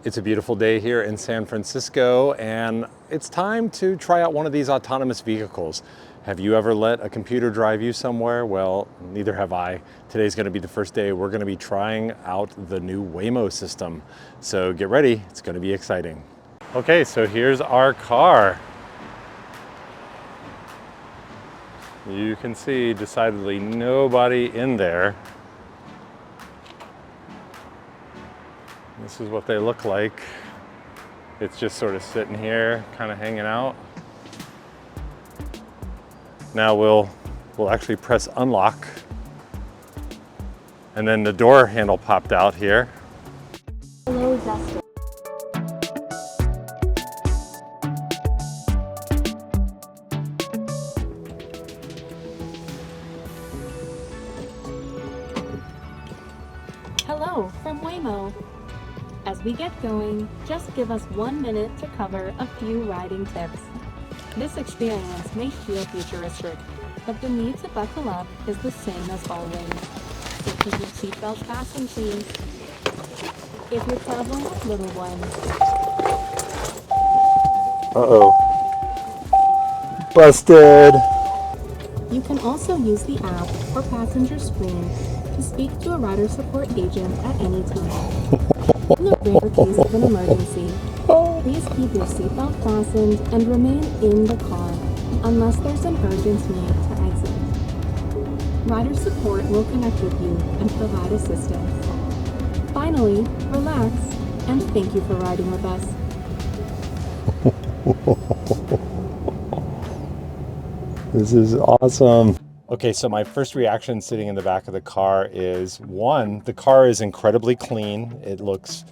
It's a beautiful day here in San Francisco, and it's time to try out one of these autonomous vehicles. Have you ever let a computer drive you somewhere? Well, neither have I. Today's going to be the first day we're going to be trying out the new Waymo system. So get ready, it's going to be exciting. Okay, so here's our car. You can see decidedly nobody in there. This is what they look like. It's just sort of sitting here, kind of hanging out. Now we'll actually press unlock. And then the door handle popped out here. Hello, Dustin. Hello from Waymo. As we get going, just give us 1 minute to cover a few riding tips. This experience may feel futuristic, but the need to buckle up is the same as always. So keep your seatbelt fastened, please. If you're traveling with little ones. Uh-oh. Busted! You can also use the app or passenger screen to speak to a rider support agent at any time. In the rare case of an emergency, please keep your seatbelt fastened and remain in the car unless there's an urgent need to exit. Rider support will connect with you and provide assistance. Finally, relax and thank you for riding with us. This is awesome. Okay, so my first reaction sitting in the back of the car is, one, the car is incredibly clean. It looks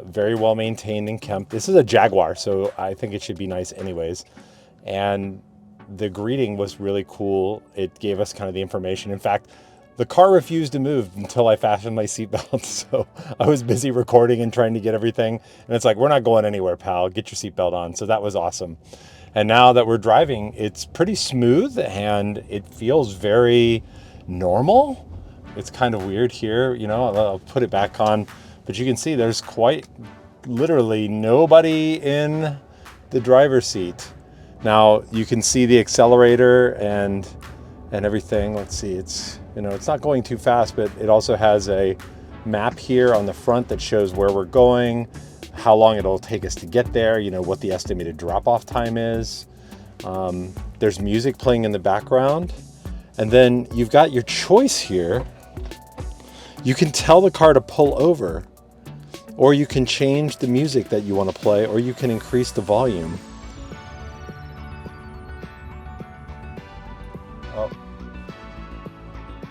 very well maintained and kept. This is a Jaguar, so I think it should be nice anyways. And the greeting was really cool. It gave us kind of the information. In fact, the car refused to move until I fastened my seatbelt. So I was busy recording and trying to get everything. And it's like, we're not going anywhere, pal. Get your seatbelt on. So that was awesome. And now that we're driving, it's pretty smooth and it feels very normal. It's kind of weird here, you know, I'll put it back on, but you can see there's quite literally nobody in the driver's seat. Now you can see the accelerator and everything. Let's see, it's, you know, it's not going too fast, but it also has a map here on the front that shows where we're going, how long it'll take us to get there, you know, what the estimated drop-off time is. There's music playing in the background. And then you've got your choice here. You can tell the car to pull over, or you can change the music that you want to play, or you can increase the volume. Oh,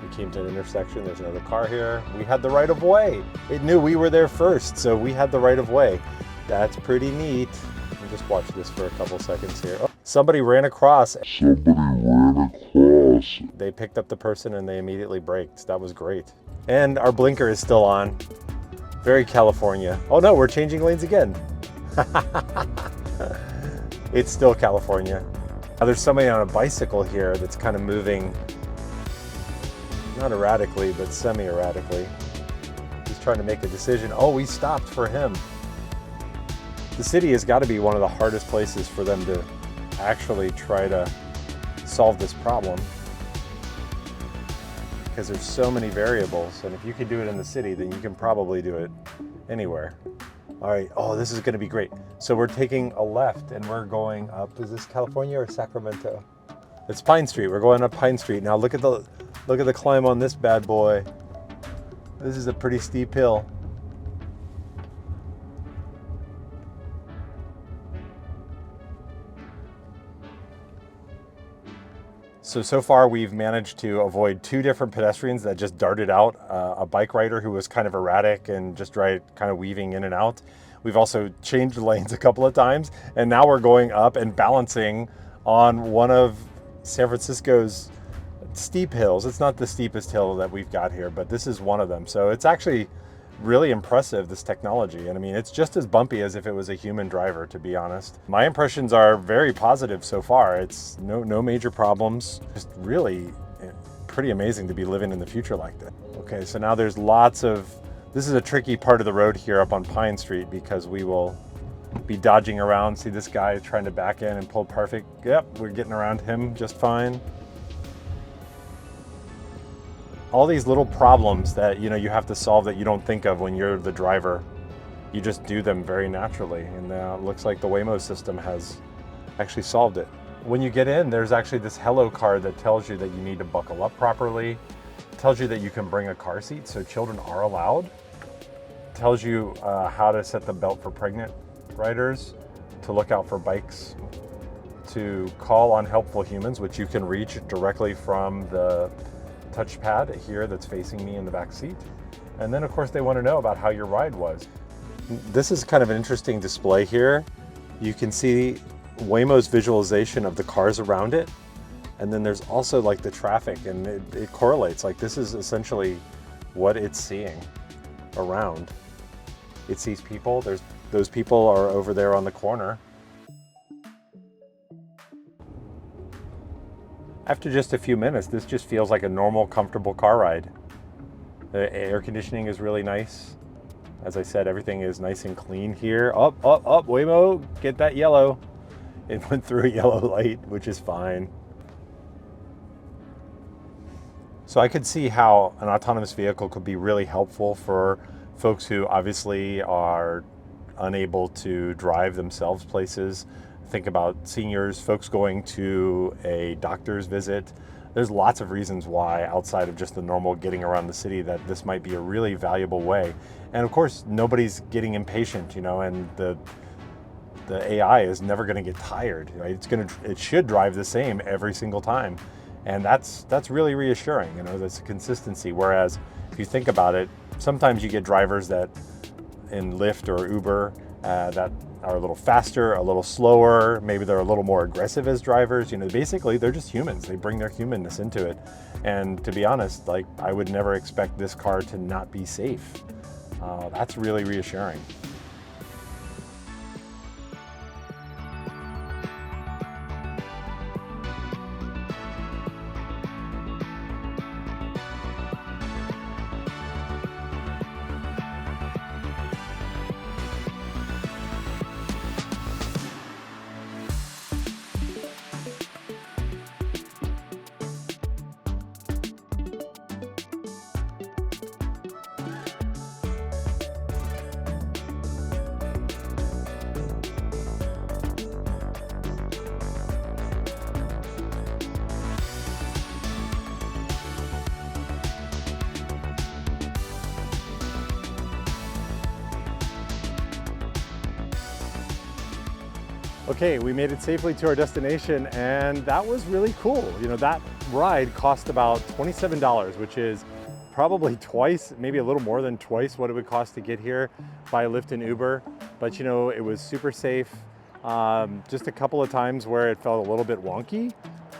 we came to an intersection. There's another car here. We had the right of way. It knew we were there first, so we had the right of way. That's pretty neat. We'll just watch this for a couple seconds here. Oh, somebody ran across. They picked up the person and they immediately braked. That was great. And our blinker is still on. Very California. Oh no, we're changing lanes again. It's still California. Now there's somebody on a bicycle here that's kind of moving, not erratically, but semi-erratically. He's trying to make a decision. Oh, we stopped for him. The city has got to be one of the hardest places for them to actually try to solve this problem, because there's so many variables, and if you can do it in the city, then you can probably do it anywhere. All right, oh, this is going to be great. So we're taking a left and we're going up. Is this California or Sacramento? It's Pine Street. We're going up Pine Street. Now look at the climb on this bad boy. This is a pretty steep hill. So far we've managed to avoid 2 different pedestrians that just darted out, a bike rider who was kind of erratic and just kind of weaving in and out. We've also changed lanes a couple of times, and now we're going up and balancing on one of San Francisco's steep hills. It's not the steepest hill that we've got here, but this is one of them. So it's actually really impressive, this technology. And I mean, it's just as bumpy as if it was a human driver, to be honest. My impressions are very positive so far. It's no major problems. Just really pretty amazing to be living in the future like that. Okay, so now there's lots of This is a tricky part of the road here up on Pine Street because we will be dodging around. See this guy trying to back in and pull perfect. Yep, we're getting around him just fine. All these little problems that you have to solve that you don't think of when you're the driver. You just do them very naturally, and it looks like the Waymo system has actually solved it. When you get in, there's actually this hello card that tells you that you need to buckle up properly. It tells you that you can bring a car seat, so children are allowed. It tells you how to set the belt for pregnant riders, to look out for bikes, to call on helpful humans, which you can reach directly from the touchpad here that's facing me in the back seat. And then of course they want to know about how your ride was. This is kind of an interesting display here. You can see Waymo's visualization of the cars around it, and then there's also like the traffic, and it correlates. Like this is essentially what it's seeing around. It sees people. Those people are over there on the corner. After just a few minutes, this just feels like a normal, comfortable car ride. The air conditioning is really nice. As I said, everything is nice and clean here. Up, Waymo, get that yellow. It went through a yellow light, which is fine. So I could see how an autonomous vehicle could be really helpful for folks who obviously are unable to drive themselves places. Think about seniors, folks going to a doctor's visit. There's lots of reasons why, outside of just the normal getting around the city, that this might be a really valuable way. And of course, nobody's getting impatient, and the AI is never going to get tired. Right? It should drive the same every single time, and that's really reassuring. That's a consistency. Whereas if you think about it, sometimes you get drivers that in Lyft or Uber that are a little faster, a little slower, maybe they're a little more aggressive as drivers. Basically they're just humans. They bring their humanness into it. And to be honest, I would never expect this car to not be safe. That's really reassuring. Okay, we made it safely to our destination, and that was really cool. That ride cost about $27, which is probably twice, maybe a little more than twice what it would cost to get here by Lyft and Uber. But it was super safe. Just a couple of times where it felt a little bit wonky.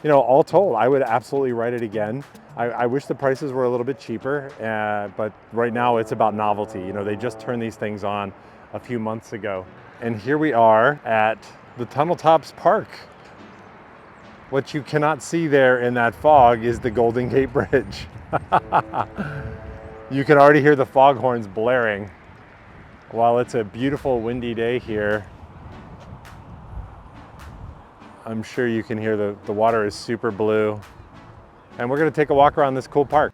All told, I would absolutely ride it again. I wish the prices were a little bit cheaper, but right now it's about novelty. They just turned these things on a few months ago. And here we are at the Tunnel Tops Park. What you cannot see there in that fog is the Golden Gate Bridge. You can already hear the foghorns blaring. While it's a beautiful windy day here, I'm sure you can hear the water is super blue. And we're gonna take a walk around this cool park.